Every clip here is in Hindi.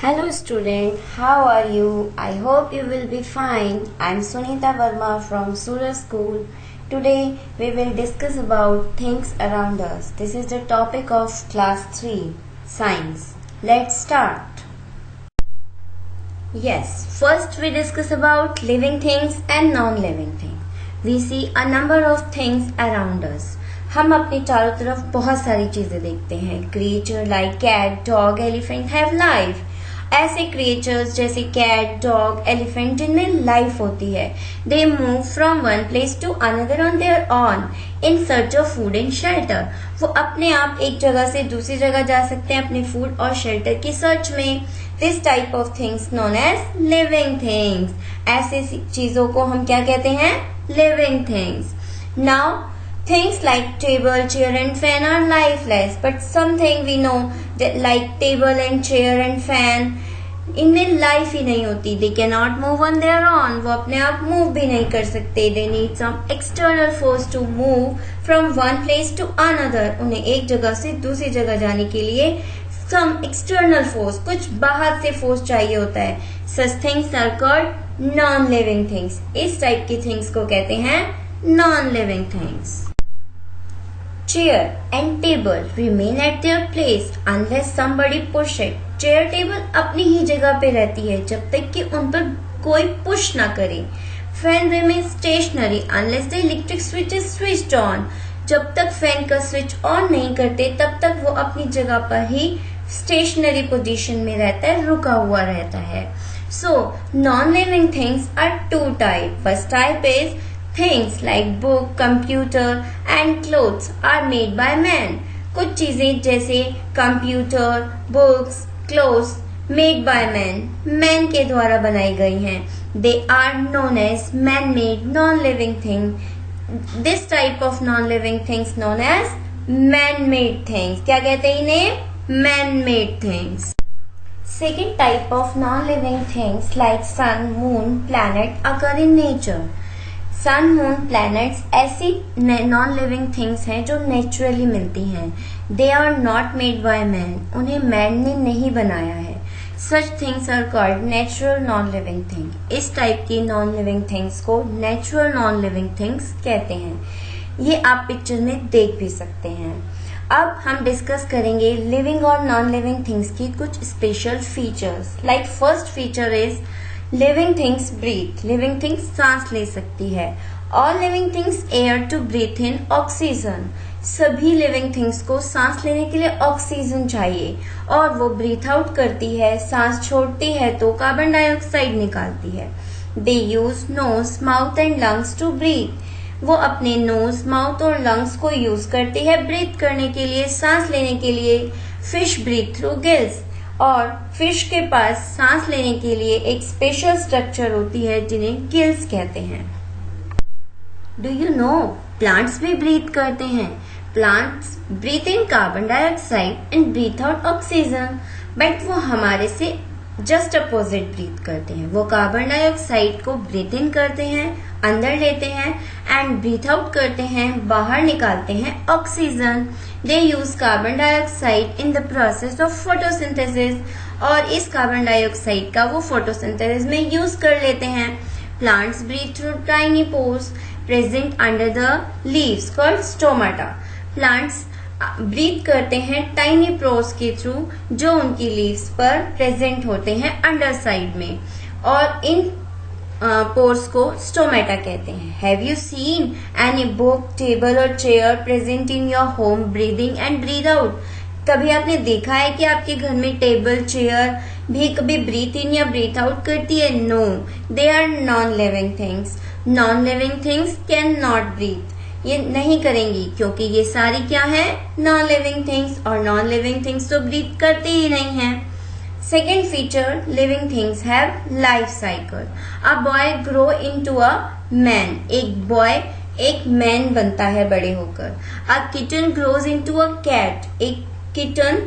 Hello student, how are you? I hope you will be fine. I am Sunita Verma from Surya School. Today we will discuss about things around us. This is the topic of class 3, science. Let's start. Yes, first we discuss about living things and non-living things. We see a number of things around us. हम अपने चारों तरफ बहुत सारी चीजें देखते हैं. Creature like cat, dog, elephant have life. ऐसे क्रिएचर्स जैसे कैट, डॉग, एलिफेंट जिनमें लाइफ होती है. They move from one place to another on their own in search of food and shelter. वो अपने आप एक जगह से दूसरी जगह जा सकते हैं अपने फूड और शेल्टर की सर्च में. This type of things known as living things. ऐसे चीजों को हम क्या कहते हैं? Living things. Now things like table, chair and fan are lifeless, but something we know that like table and chair and fan इनमें लाइफ ही नहीं होती. They can not move on their own. वो अपने आप मूव भी नहीं कर सकते. They need some external force to move from one place to another. उन्हें एक जगह से दूसरी जगह जाने के लिए सम एक्सटर्नल फोर्स, कुछ बाहर से फोर्स चाहिए होता है. Such things are called non living things. इस टाइप की थिंग्स को कहते हैं non living things. Chair and table remain at their place unless somebody push it. Chair table अपनी ही जगह पे रहती है जब तक कि उन पर कोई पुश ना करे. Fan remain stationary unless the electric switch is switched on. जब तक फैन का स्विच ऑन नहीं करते तब तक वो अपनी जगह पर ही स्टेशनरी पोजीशन में रहता है, रुका हुआ रहता है. So non-living things are two types. First type is Things like book, computer and clothes are made by man. कुछ चीजें जैसे computer, books, clothes made by man, man के द्वारा बनाई गई हैं. They are known as man-made non-living thing. This type of non-living things known as man-made things. क्या कहते हैं इन्हें? Man-made things. Second type of non-living things like sun, moon, planet occur in nature. Sun, moon, planets ऐसी नॉन लिविंग थिंग्स हैं जो नेचुरली मिलती हैं. They are not made by man. उन्हें मैन ने नहीं बनाया है. Such things are called natural non living thing. इस टाइप की नॉन लिविंग थिंग्स को नेचुरल नॉन लिविंग थिंग्स कहते हैं. ये आप पिक्चर में देख भी सकते हैं. अब हम डिस्कस करेंगे लिविंग और नॉन लिविंग थिंग्स की कुछ special features. Like first feature is living things breathe. Living things सांस ले सकती है. All living things air to breathe in oxygen. सभी लिविंग थिंग्स को सांस लेने के लिए ऑक्सीजन चाहिए और वो ब्रीथ आउट करती है. सांस छोड़ती है तो कार्बन डाइऑक्साइड निकालती है. They use nose, mouth and lungs to breath. वो अपने नोज, माउथ और लंग्स को यूज करती है ब्रीथ करने के लिए, सांस लेने के लिए. Fish breathe through gills. और फिश के पास सांस लेने के लिए एक स्पेशल स्ट्रक्चर होती है जिन्हें गिल्स कहते हैं. डू यू नो प्लांट्स भी ब्रीथ करते हैं. Plants breathe in carbon dioxide and breathe out oxygen. But वो हमारे से जस्ट अपोजिट ब्रीथ करते हैं. वो कार्बन डाइऑक्साइड को ब्रीथ इन करते हैं, अंदर लेते हैं एंड ब्रीथ आउट करते हैं, बाहर निकालते हैं oxygen. They use carbon dioxide in the process of photosynthesis. और इस कार्बन डाइऑक्साइड का वो फोटोसिंथेसिस में यूज कर लेते हैं. Plants breathe through tiny pores present under the leaves called stomata. Plants breathe करते हैं टाइनी पोर्स के थ्रू जो उनकी लीव्स पर प्रेजेंट होते हैं अंडर साइड में, और इन पोर्स को स्टोमेटा कहते हैं. Have you seen any book, table और chair present in your home breathing and breathe out. कभी आपने देखा है कि आपके घर में टेबल, चेयर भी कभी ब्रीथ इन या ब्रीथ आउट करती है? No, they are non living things. Non living things can not breathe. ये नहीं करेंगी क्योंकि ये सारी क्या है? Non living things. और नॉन लिविंग थिंग्स तो ब्रीथ करती ही नहीं है. Second feature, living things have life cycle. A boy grow into a man. एक boy एक man बनता है बड़े होकर. A kitten grows into a cat. एक kitten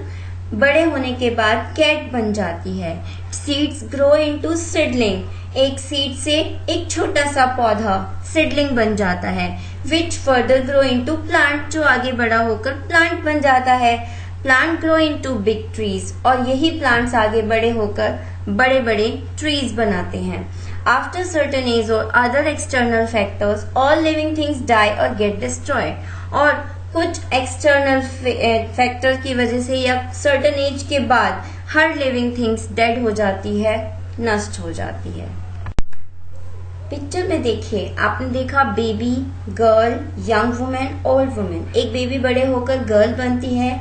बड़े होने के बाद cat बन जाती है. Seeds grow into seedling. एक सीड से एक छोटा सा पौधा सीडलिंग बन जाता है. Which further grow into plant. जो आगे बड़ा होकर प्लांट बन जाता है. Plant grow into big trees, और यही प्लांट्स आगे बड़े होकर बड़े बड़े ट्रीज बनाते हैं। आफ्टर सर्टेन एज और other external factors all living things die और गेट डिस्ट्रॉयड, और कुछ एक्सटर्नल फैक्टर की वजह से या सर्टेन एज के बाद हर लिविंग थिंग्स डेड हो जाती है, नष्ट हो जाती है। पिक्चर में देखिए, आपने देखा baby, girl, young women, old women. एक बेबी बड़े होकर गर्ल बनती है,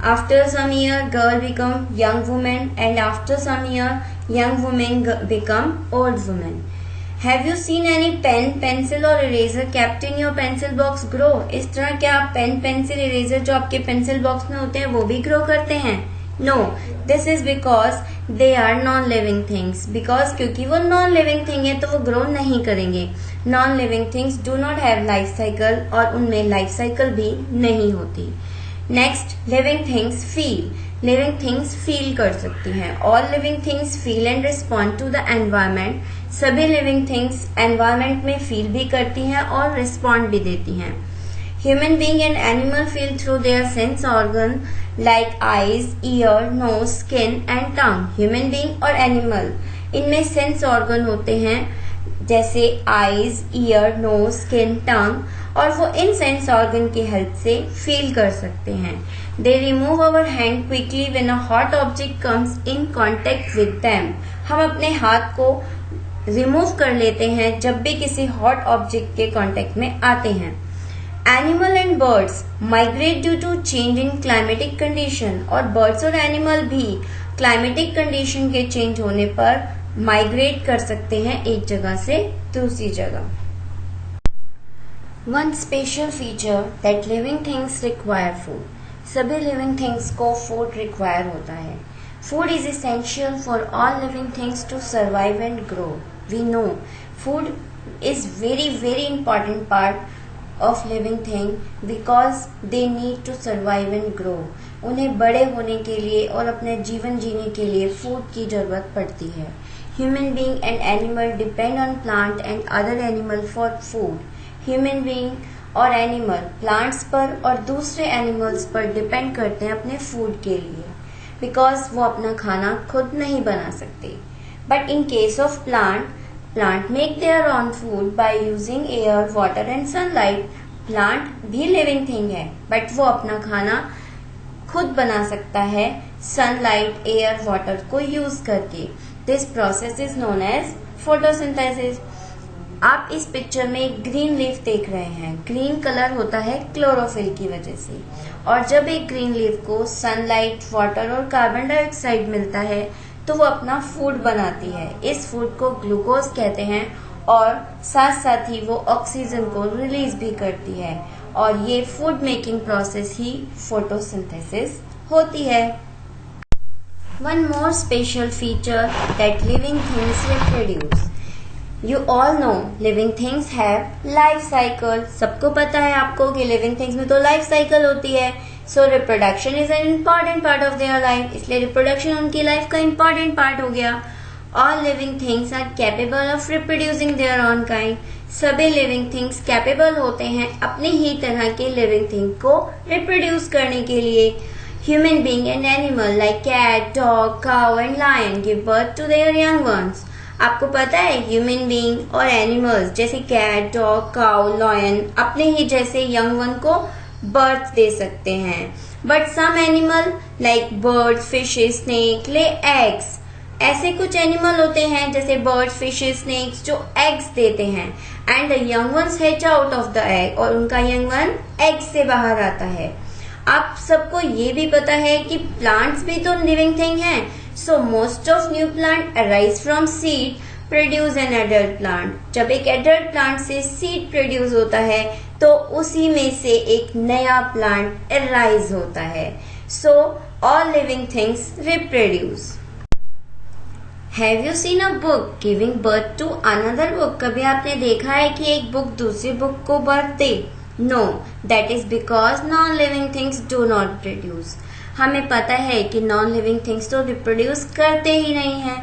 after some year girl become young women, and after some year young women become old women. Have you seen any pen, pencil और eraser kept in your pencil box grow? इस तरह क्या पेन, पेंसिल, इरेजर जो आपके पेंसिल बॉक्स में होते हैं वो भी ग्रो करते हैं? No, this is because they are non living things. Because क्योंकि वो नॉन लिविंग थिंग है तो वो ग्रो नहीं करेंगे। Non living things do not have life cycle, और उनमें लाइफ साइकिल भी नहीं होती। Next, living things feel. Living things feel कर सकती हैं। All living things feel and respond to the environment. सभी लिविंग थिंग्स एनवायरमेंट में फील भी करती हैं और रिस्पॉन्ड भी देती हैं। Human being and animal feel through their sense organ like eyes, ear, nose, skin and tongue. Human being और animal इनमें sense organ होते हैं जैसे eyes, ear, nose, skin, tongue, और वो इन sense organ की help से feel कर सकते हैं। They remove our hand quickly when a hot object comes in contact with them. हम अपने हाथ को remove कर लेते हैं जब भी किसी hot object के contact में आते हैं। Animal and birds migrate due to change in climatic condition, और बर्ड्स और एनिमल भी क्लाइमेटिक कंडीशन के चेंज होने पर माइग्रेट कर सकते हैं एक जगह से दूसरी जगह। One special feature that living things require food. सभी लिविंग थिंग्स को फूड रिक्वायर होता है। Food is essential for all living things to survive and grow. We know food is very very important part of living thing because they need to survive and grow. उन्हें बड़े होने के लिए और अपने जीवन जीने के लिए फूड की जरूरत पड़ती है। Human being and animal depend on plant and other animal for food. Human being और animal plants पर और दूसरे animals पर डिपेंड करते हैं अपने फूड के लिए, because वो अपना खाना खुद नहीं बना सकते। But in case of plant make their own food by using air, water and sunlight. Plant भी living thing है, but वो अपना खाना खुद बना सकता है sunlight, air, water को यूज करके। This process is known as photosynthesis. आप इस पिक्चर में एक ग्रीन लीफ देख रहे हैं। ग्रीन कलर होता है क्लोरोफिल की वजह से, और जब एक ग्रीन लीफ को सनलाइट, वाटर और कार्बन डाइऑक्साइड मिलता है तो वो अपना फूड बनाती है। इस फूड को ग्लूकोज कहते हैं, और साथ साथ ही वो ऑक्सीजन को रिलीज भी करती है, और ये फूड मेकिंग प्रोसेस ही फोटोसिंथेसिस होती है। One more special feature that living things reproduce. You all know living things have life cycle. सबको पता है आपको कि लिविंग थिंग्स में तो लाइफ साइकिल होती है। So reproduction is an important part of their life, इसलिए रिप्रोडक्शन उनकी लाइफ का इम्पॉर्टेंट पार्ट हो गया। All living things are capable of reproducing their own kind. सभी लिविंग थिंग्स कैपेबल होते हैं अपनी ही तरह के लिविंग थिंग को रिप्रोड्यूस करने के लिए। Human being and animal like cat, dog, cow and lion give birth to their young ones. आपको पता है ह्यूमन बीइंग और एनिमल्स जैसे कैट, डॉग, काउ, लायन अपने ही जैसे यंग वन को बर्थ दे सकते हैं। But some animal like bird, fishes, snake lay eggs. ऐसे कुछ एनिमल होते हैं जैसे बर्ड, फिशेस, स्नेक्स जो एग्स देते हैं, and the young ones hatch out of the egg, और उनका यंग वन एग से बाहर आता है। आप सबको ये भी पता है कि प्लांट्स भी तो लिविंग थिंग हैं। So most of new plant arise from seed produce an adult plant. जब एक एडल्ट प्लांट से सीड प्रोड्यूस होता है तो उसी में से एक नया प्लांट अराइज होता है। So all living things reproduce. Have you seen a book giving birth to another book? कभी आपने देखा है कि एक बुक दूसरी बुक को बर्थ दे? No, that is because non living things do not produce. हमें पता है कि नॉन लिविंग थिंग्स तो रिप्रोड्यूस करते ही नहीं हैं।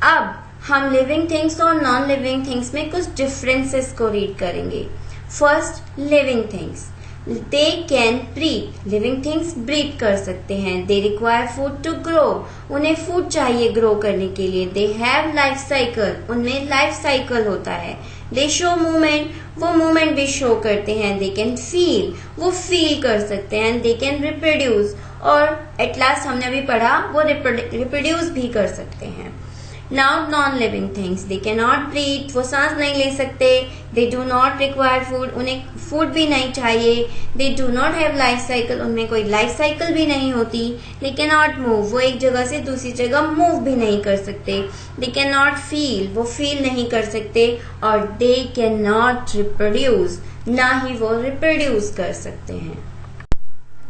अब हम लिविंग थिंग्स और नॉन लिविंग थिंग्स में कुछ डिफरेंसेस को रीड करेंगे। First, living things. They can breathe, living things breathe कर सकते हैं। They require food to grow, उन्हें फूड चाहिए ग्रो करने के लिए। दे हैव लाइफ साइकिल, उनमें लाइफ साइकिल होता है। दे शो मूवमेंट, वो मूवमेंट भी शो करते हैं। दे कैन फील, वो फील कर सकते हैं। दे कैन रिप्रोड्यूस, और एट लास्ट हमने अभी पढ़ा वो रिप्रोड्यूस भी कर सकते हैं। Now non living things, they can not breathe, वो सांस नहीं ले सकते। They do not require food, उन्हें फूड भी नहीं चाहिए। They do not have life cycle, उनमें कोई लाइफ साइकिल भी नहीं होती। दे कैन नॉट मूव, वो एक जगह से दूसरी जगह मूव भी नहीं कर सकते। दे कैन नॉट फील, वो फील नहीं कर सकते। और दे कैन नॉट रिप्रोड्यूस, ना ही वो रिप्रोड्यूस कर सकते हैं।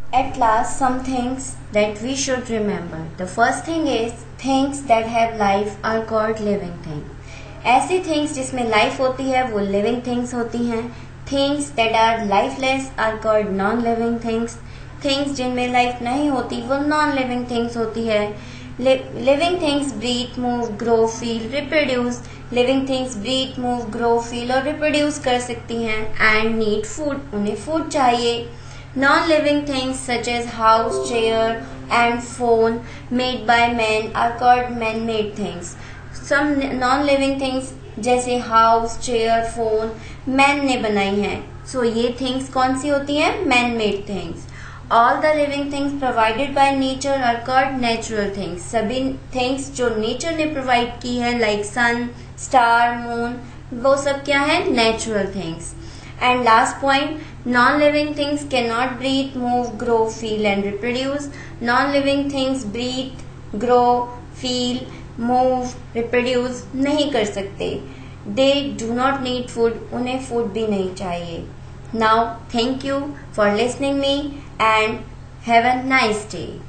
At last, some things that we should remember. The first thing is, things that have life are called living things. ऐसी things जिसमें life होती है वो living things होती हैं. Things that are lifeless are called non-living things. Things जिनमें life नहीं होती वो non-living things होती है. Living things breathe, move, grow, feel, reproduce. Living things breathe, move, grow, feel और reproduce कर सकती हैं and need food. उन्हें food चाहिए. Non-living things such as house, chair and phone made by men are called man-made things. Some non-living things जैसे house, chair, phone man ने बनाई हैं. So ये things कौन सी होती हैं? Man-made things. All the living things provided by nature are called natural things. सभी things जो nature ने provide की है like sun, star, moon वो सब क्या है? Natural things. And last point, non-living things cannot breathe, move, grow, feel and reproduce. Non-living things breathe, grow, feel, move, reproduce नहीं कर सकते. They do not need food, उन्हें food भी नहीं चाहिए. Now, thank you for listening me and have a nice day.